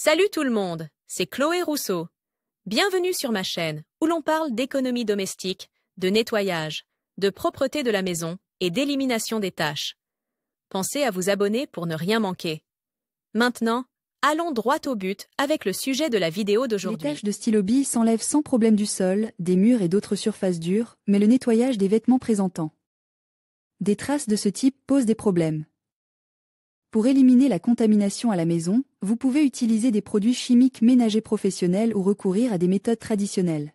Salut tout le monde, c'est Chloé Rousseau. Bienvenue sur ma chaîne où l'on parle d'économie domestique, de nettoyage, de propreté de la maison et d'élimination des tâches. Pensez à vous abonner pour ne rien manquer. Maintenant, allons droit au but avec le sujet de la vidéo d'aujourd'hui. Les taches de stylo bille s'enlèvent sans problème du sol, des murs et d'autres surfaces dures, mais le nettoyage des vêtements présentants des traces de ce type pose des problèmes. Pour éliminer la contamination à la maison, vous pouvez utiliser des produits chimiques ménagers professionnels ou recourir à des méthodes traditionnelles.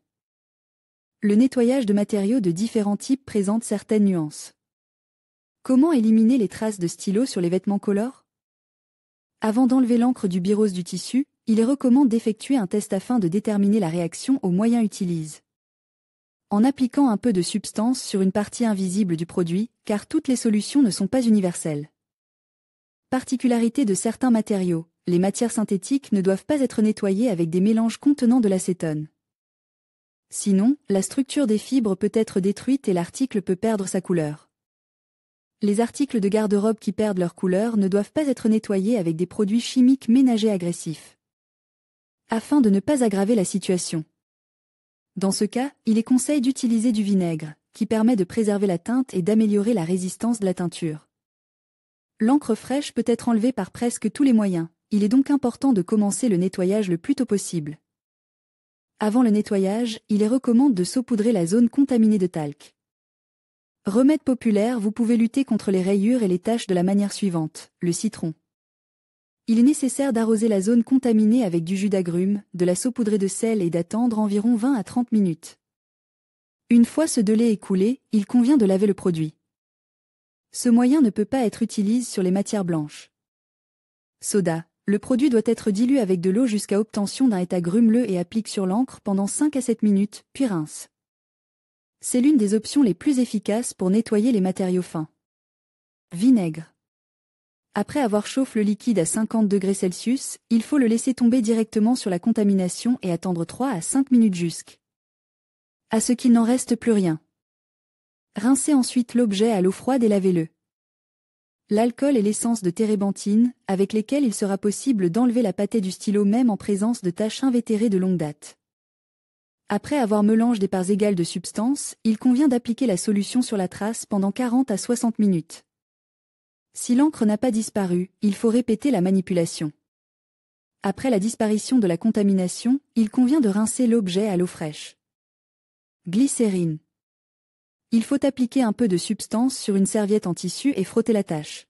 Le nettoyage de matériaux de différents types présente certaines nuances. Comment éliminer les traces de stylo sur les vêtements colores? Avant d'enlever l'encre du birose du tissu, il est recommandé d'effectuer un test afin de déterminer la réaction aux moyens utilisés. En appliquant un peu de substance sur une partie invisible du produit, car toutes les solutions ne sont pas universelles. Particularité de certains matériaux, les matières synthétiques ne doivent pas être nettoyées avec des mélanges contenant de l'acétone. Sinon, la structure des fibres peut être détruite et l'article peut perdre sa couleur. Les articles de garde-robe qui perdent leur couleur ne doivent pas être nettoyés avec des produits chimiques ménagers agressifs, afin de ne pas aggraver la situation. Dans ce cas, il est conseillé d'utiliser du vinaigre, qui permet de préserver la teinte et d'améliorer la résistance de la teinture. L'encre fraîche peut être enlevée par presque tous les moyens, il est donc important de commencer le nettoyage le plus tôt possible. Avant le nettoyage, il est recommandé de saupoudrer la zone contaminée de talc. Remède populaire, vous pouvez lutter contre les rayures et les taches de la manière suivante, le citron. Il est nécessaire d'arroser la zone contaminée avec du jus d'agrumes, de la saupoudrer de sel et d'attendre environ 20 à 30 minutes. Une fois ce délai écoulé, il convient de laver le produit. Ce moyen ne peut pas être utilisé sur les matières blanches. Soda. Le produit doit être dilué avec de l'eau jusqu'à obtention d'un état grumeleux et applique sur l'encre pendant 5 à 7 minutes, puis rince. C'est l'une des options les plus efficaces pour nettoyer les matériaux fins. Vinaigre. Après avoir chauffé le liquide à 50 degrés Celsius, il faut le laisser tomber directement sur la contamination et attendre 3 à 5 minutes à ce qu'il n'en reste plus rien. Rincez ensuite l'objet à l'eau froide et lavez-le. L'alcool et l'essence de térébenthine, avec lesquels il sera possible d'enlever la pâtée du stylo même en présence de taches invétérées de longue date. Après avoir mélangé des parts égales de substance, il convient d'appliquer la solution sur la trace pendant 40 à 60 minutes. Si l'encre n'a pas disparu, il faut répéter la manipulation. Après la disparition de la contamination, il convient de rincer l'objet à l'eau fraîche. Glycérine. Il faut appliquer un peu de substance sur une serviette en tissu et frotter la tache.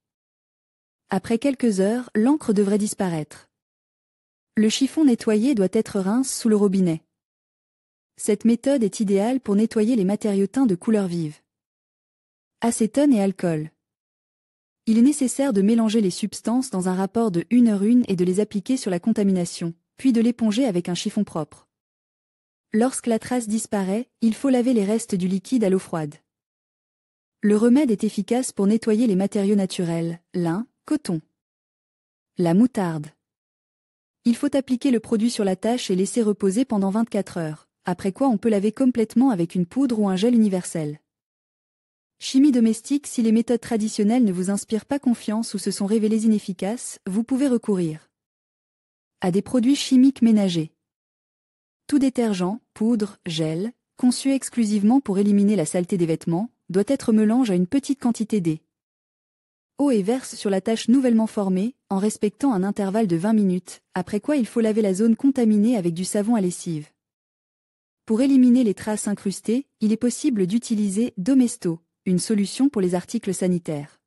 Après quelques heures, l'encre devrait disparaître. Le chiffon nettoyé doit être rince sous le robinet. Cette méthode est idéale pour nettoyer les matériaux teints de couleur vive. Acétone et alcool. Il est nécessaire de mélanger les substances dans un rapport de 1h1 et de les appliquer sur la contamination, puis de l'éponger avec un chiffon propre. Lorsque la trace disparaît, il faut laver les restes du liquide à l'eau froide. Le remède est efficace pour nettoyer les matériaux naturels, lin, coton. La moutarde. Il faut appliquer le produit sur la tache et laisser reposer pendant 24 heures, après quoi on peut laver complètement avec une poudre ou un gel universel. Chimie domestique. Si les méthodes traditionnelles ne vous inspirent pas confiance ou se sont révélées inefficaces, vous pouvez recourir à des produits chimiques ménagers. Tout détergent, poudre, gel, conçu exclusivement pour éliminer la saleté des vêtements, doit être mélangé à une petite quantité d'eau et verse sur la tache nouvellement formée, en respectant un intervalle de 20 minutes, après quoi il faut laver la zone contaminée avec du savon à lessive. Pour éliminer les traces incrustées, il est possible d'utiliser Domesto, une solution pour les articles sanitaires.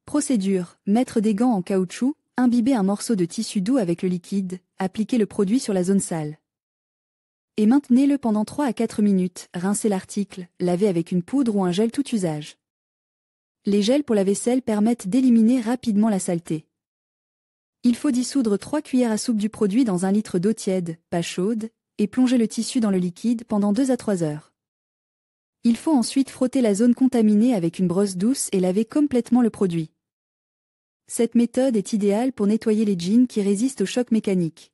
Procédure. Mettre des gants en caoutchouc, imbiber un morceau de tissu doux avec le liquide, appliquer le produit sur la zone sale. Et maintenez-le pendant 3 à 4 minutes, rincez l'article, lavez avec une poudre ou un gel tout usage. Les gels pour la vaisselle permettent d'éliminer rapidement la saleté. Il faut dissoudre 3 cuillères à soupe du produit dans 1 litre d'eau tiède, pas chaude, et plonger le tissu dans le liquide pendant 2 à 3 heures. Il faut ensuite frotter la zone contaminée avec une brosse douce et laver complètement le produit. Cette méthode est idéale pour nettoyer les jeans qui résistent au choc mécanique.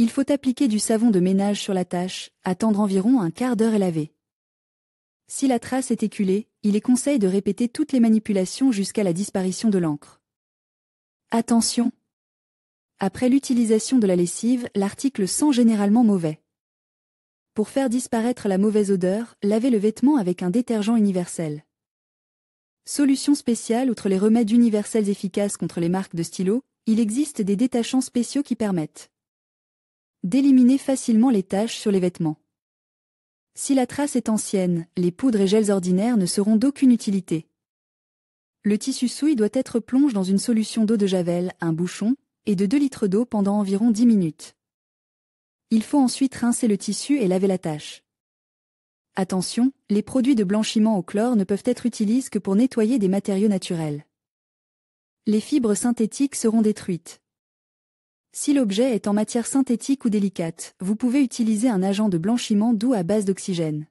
Il faut appliquer du savon de ménage sur la tache, attendre environ un quart d'heure et laver. Si la trace est éculée, il est conseillé de répéter toutes les manipulations jusqu'à la disparition de l'encre. Attention! Après l'utilisation de la lessive, l'article sent généralement mauvais. Pour faire disparaître la mauvaise odeur, lavez le vêtement avec un détergent universel. Solution spéciale. Outre les remèdes universels efficaces contre les marques de stylo, il existe des détachants spéciaux qui permettent d'éliminer facilement les taches sur les vêtements. Si la trace est ancienne, les poudres et gels ordinaires ne seront d'aucune utilité. Le tissu souille doit être plongé dans une solution d'eau de javel, un bouchon, et de 2 litres d'eau pendant environ 10 minutes. Il faut ensuite rincer le tissu et laver la tache. Attention, les produits de blanchiment au chlore ne peuvent être utilisés que pour nettoyer des matériaux naturels. Les fibres synthétiques seront détruites. Si l'objet est en matière synthétique ou délicate, vous pouvez utiliser un agent de blanchiment doux à base d'oxygène.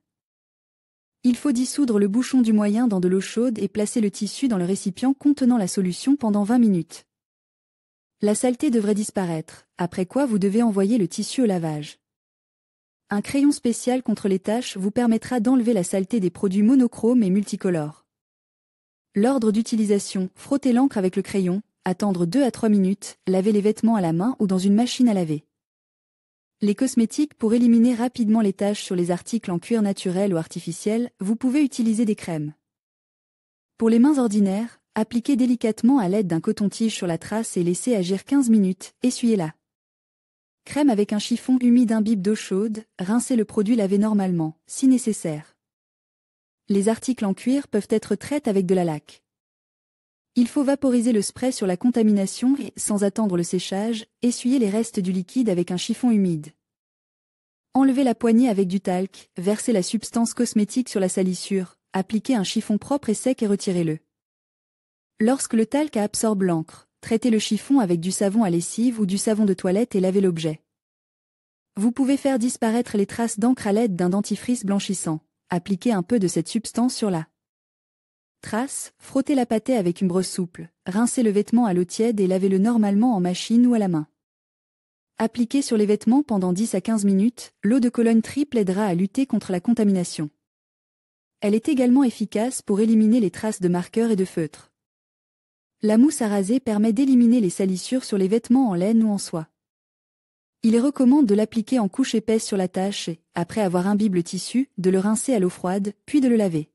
Il faut dissoudre le bouchon du moyen dans de l'eau chaude et placer le tissu dans le récipient contenant la solution pendant 20 minutes. La saleté devrait disparaître, après quoi vous devez envoyer le tissu au lavage. Un crayon spécial contre les taches vous permettra d'enlever la saleté des produits monochromes et multicolores. L'ordre d'utilisation: frotter l'encre avec le crayon, attendre 2 à 3 minutes, laver les vêtements à la main ou dans une machine à laver. Les cosmétiques: pour éliminer rapidement les taches sur les articles en cuir naturel ou artificiel, vous pouvez utiliser des crèmes. Pour les mains ordinaires, appliquez délicatement à l'aide d'un coton-tige sur la trace et laissez agir 15 minutes, essuyez-la. Crème avec un chiffon humide, imbibe d'eau chaude, rincez le produit, lavez normalement, si nécessaire. Les articles en cuir peuvent être traités avec de la laque. Il faut vaporiser le spray sur la contamination et, sans attendre le séchage, essuyer les restes du liquide avec un chiffon humide. Enlevez la poignée avec du talc, versez la substance cosmétique sur la salissure, appliquez un chiffon propre et sec et retirez-le. Lorsque le talc absorbe l'encre, traitez le chiffon avec du savon à lessive ou du savon de toilette et lavez l'objet. Vous pouvez faire disparaître les traces d'encre à l'aide d'un dentifrice blanchissant. Appliquez un peu de cette substance sur la trace, frottez la pâtée avec une brosse souple, rincez le vêtement à l'eau tiède et lavez-le normalement en machine ou à la main. Appliquez sur les vêtements pendant 10 à 15 minutes, l'eau de Cologne triple aidera à lutter contre la contamination. Elle est également efficace pour éliminer les traces de marqueurs et de feutres. La mousse à raser permet d'éliminer les salissures sur les vêtements en laine ou en soie. Il recommande de l'appliquer en couche épaisse sur la tache et, après avoir imbibé le tissu, de le rincer à l'eau froide, puis de le laver.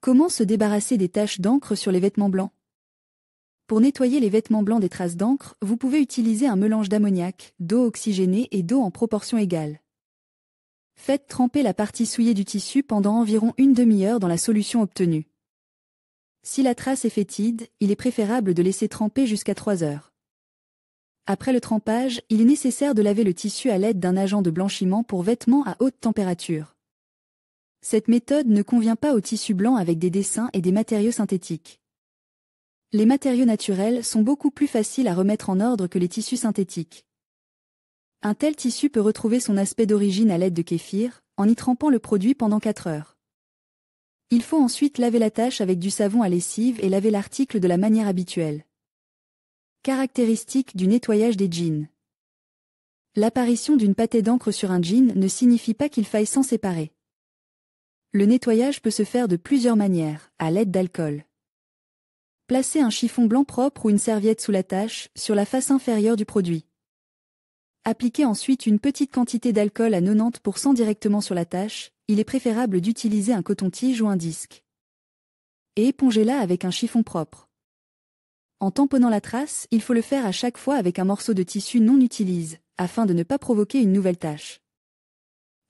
Comment se débarrasser des taches d'encre sur les vêtements blancs? Pour nettoyer les vêtements blancs des traces d'encre, vous pouvez utiliser un mélange d'ammoniac, d'eau oxygénée et d'eau en proportion égale. Faites tremper la partie souillée du tissu pendant environ une demi-heure dans la solution obtenue. Si la trace est fétide, il est préférable de laisser tremper jusqu'à 3 heures. Après le trempage, il est nécessaire de laver le tissu à l'aide d'un agent de blanchiment pour vêtements à haute température. Cette méthode ne convient pas aux tissus blancs avec des dessins et des matériaux synthétiques. Les matériaux naturels sont beaucoup plus faciles à remettre en ordre que les tissus synthétiques. Un tel tissu peut retrouver son aspect d'origine à l'aide de kéfir, en y trempant le produit pendant 4 heures. Il faut ensuite laver la tache avec du savon à lessive et laver l'article de la manière habituelle. Caractéristiques du nettoyage des jeans. L'apparition d'une pâtée d'encre sur un jean ne signifie pas qu'il faille s'en séparer. Le nettoyage peut se faire de plusieurs manières, à l'aide d'alcool. Placez un chiffon blanc propre ou une serviette sous la tache, sur la face inférieure du produit. Appliquez ensuite une petite quantité d'alcool à 90% directement sur la tache. Il est préférable d'utiliser un coton-tige ou un disque. Et épongez-la avec un chiffon propre. En tamponnant la trace, il faut le faire à chaque fois avec un morceau de tissu non utilisé, afin de ne pas provoquer une nouvelle tache.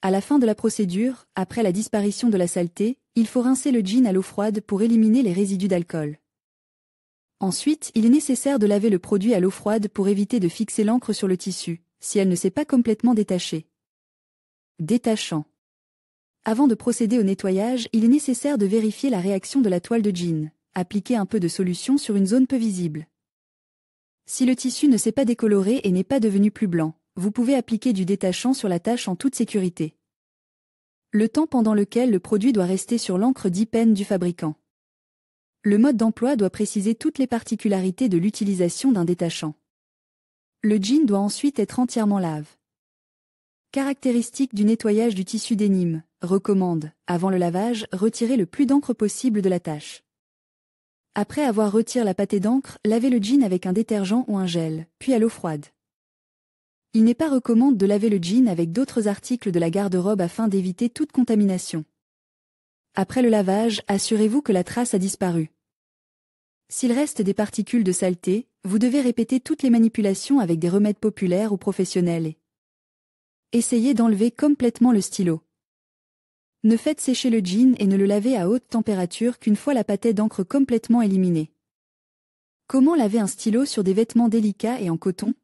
À la fin de la procédure, après la disparition de la saleté, il faut rincer le jean à l'eau froide pour éliminer les résidus d'alcool. Ensuite, il est nécessaire de laver le produit à l'eau froide pour éviter de fixer l'encre sur le tissu, si elle ne s'est pas complètement détachée. Détachant. Avant de procéder au nettoyage, il est nécessaire de vérifier la réaction de la toile de jean. Appliquez un peu de solution sur une zone peu visible. Si le tissu ne s'est pas décoloré et n'est pas devenu plus blanc, vous pouvez appliquer du détachant sur la tache en toute sécurité. Le temps pendant lequel le produit doit rester sur l'encre dépend du fabricant. Le mode d'emploi doit préciser toutes les particularités de l'utilisation d'un détachant. Le jean doit ensuite être entièrement lave. Caractéristiques du nettoyage du tissu denim. Recommande, avant le lavage, retirer le plus d'encre possible de la tache. Après avoir retiré la pâtée d'encre, lavez le jean avec un détergent ou un gel, puis à l'eau froide. Il n'est pas recommandé de laver le jean avec d'autres articles de la garde-robe afin d'éviter toute contamination. Après le lavage, assurez-vous que la trace a disparu. S'il reste des particules de saleté, vous devez répéter toutes les manipulations avec des remèdes populaires ou professionnels et essayez d'enlever complètement le stylo. Ne faites sécher le jean et ne le lavez à haute température qu'une fois la pâtée d'encre complètement éliminée. Comment laver un stylo sur des vêtements délicats et en coton?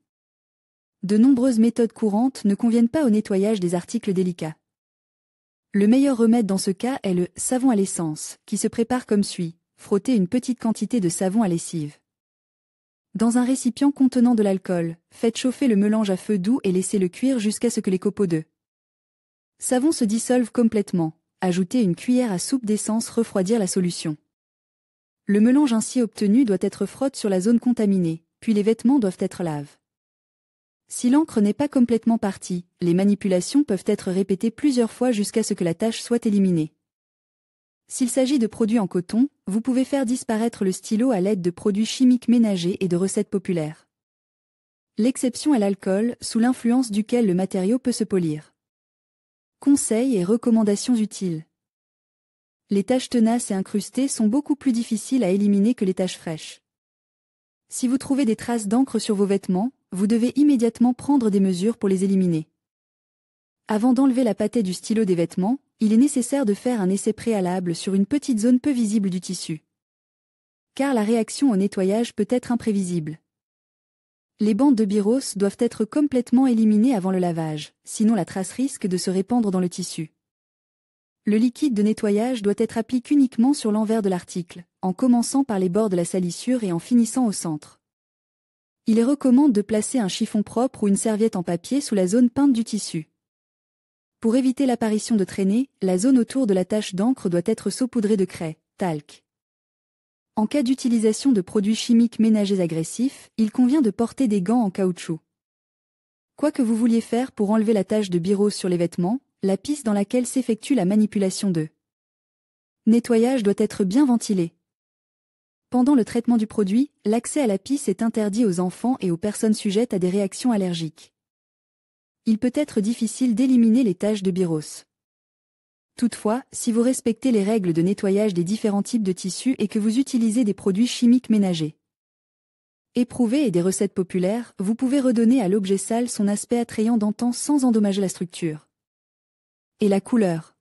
De nombreuses méthodes courantes ne conviennent pas au nettoyage des articles délicats. Le meilleur remède dans ce cas est le savon à l'essence, qui se prépare comme suit. Frottez une petite quantité de savon à lessive dans un récipient contenant de l'alcool, faites chauffer le mélange à feu doux et laissez-le cuire jusqu'à ce que les copeaux de savon se dissolvent complètement. Ajoutez une cuillère à soupe d'essence, refroidir la solution. Le mélange ainsi obtenu doit être frotté sur la zone contaminée, puis les vêtements doivent être lavés. Si l'encre n'est pas complètement partie, les manipulations peuvent être répétées plusieurs fois jusqu'à ce que la tache soit éliminée. S'il s'agit de produits en coton, vous pouvez faire disparaître le stylo à l'aide de produits chimiques ménagers et de recettes populaires. L'exception est l'alcool, sous l'influence duquel le matériau peut se polir. Conseils et recommandations utiles. Les taches tenaces et incrustées sont beaucoup plus difficiles à éliminer que les taches fraîches. Si vous trouvez des traces d'encre sur vos vêtements, vous devez immédiatement prendre des mesures pour les éliminer. Avant d'enlever la pâtée du stylo des vêtements, il est nécessaire de faire un essai préalable sur une petite zone peu visible du tissu. Car la réaction au nettoyage peut être imprévisible. Les bandes de biros doivent être complètement éliminées avant le lavage, sinon la trace risque de se répandre dans le tissu. Le liquide de nettoyage doit être appliqué uniquement sur l'envers de l'article, en commençant par les bords de la salissure et en finissant au centre. Il est recommandé de placer un chiffon propre ou une serviette en papier sous la zone peinte du tissu. Pour éviter l'apparition de traînées, la zone autour de la tache d'encre doit être saupoudrée de craie, talc. En cas d'utilisation de produits chimiques ménagers agressifs, il convient de porter des gants en caoutchouc. Quoi que vous vouliez faire pour enlever la tache de biros sur les vêtements, la piste dans laquelle s'effectue la manipulation de nettoyage doit être bien ventilée. Pendant le traitement du produit, l'accès à la piste est interdit aux enfants et aux personnes sujettes à des réactions allergiques. Il peut être difficile d'éliminer les taches de biros. Toutefois, si vous respectez les règles de nettoyage des différents types de tissus et que vous utilisez des produits chimiques ménagers éprouvés et des recettes populaires, vous pouvez redonner à l'objet sale son aspect attrayant d'antan sans endommager la structure et la couleur.